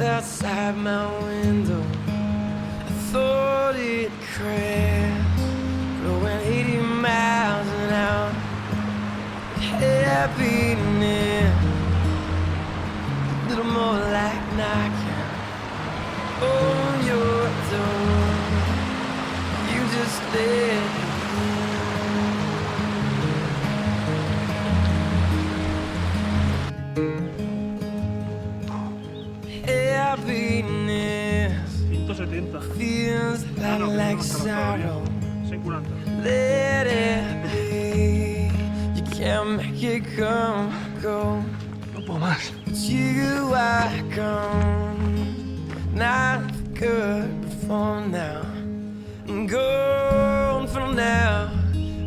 outside my window. I thought it crashed, blowing 80 miles an hour. Happiness, a little more like knocking on your door. You just let it happiness 170. feels like sorrow. 640. Let it be. You can't make it come, go. No puedo más. But you are gone. Not good before now. Gone from now.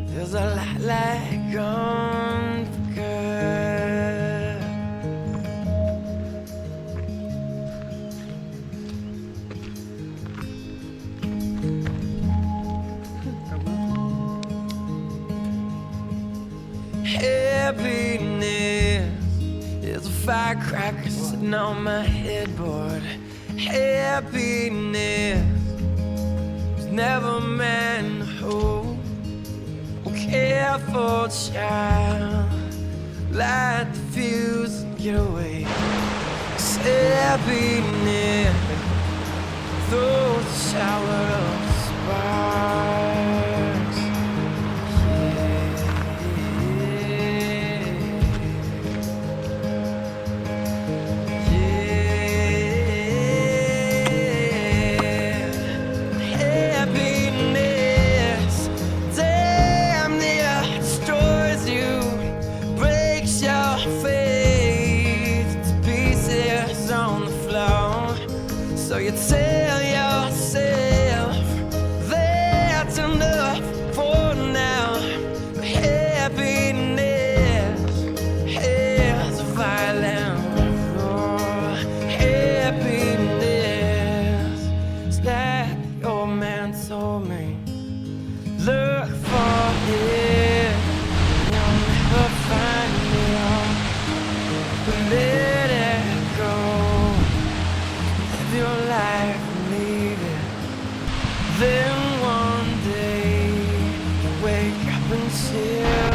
Feels a lot like gone for good. Happiness is a firecracker sitting on my headboard. Happiness was never meant to hold. Oh, careful child, light the fuse and get away. 'Cause happiness throws a shower of sparks. Happiness damn near destroys you, breaks your faith to pieces on the floor. So you tell yourself that's enough for now. But happiness has a violent roar. Happiness is like the old man told me. Look for it, you'll never find it. But let it go. Live your life and leave it. Then one day you wake up and chill.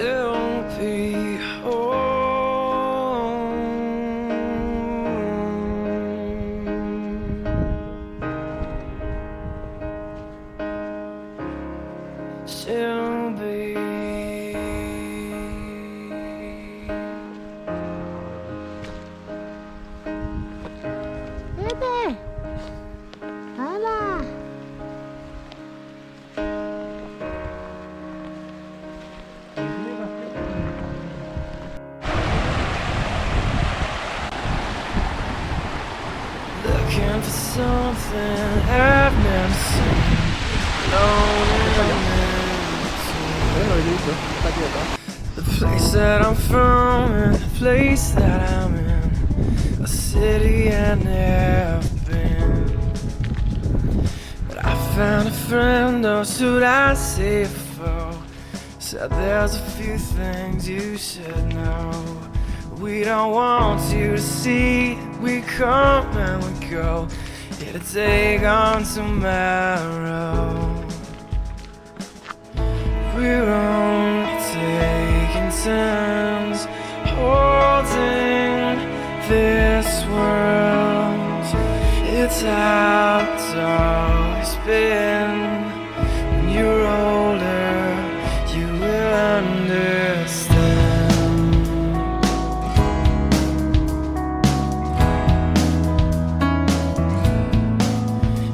To be home. To be Vete. ¡Hala! looking for something I've never alone in the place that I'm from and the place that I'm in, a city I never been. But I found a friend, or should I say a foe? Said there's a few things you should know. We don't want you to see, we come and we go, here to take on tomorrow. We're only taking turns holding this world. It's how it's always been. When you're older, you will understand.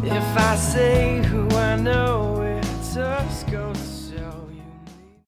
If I say who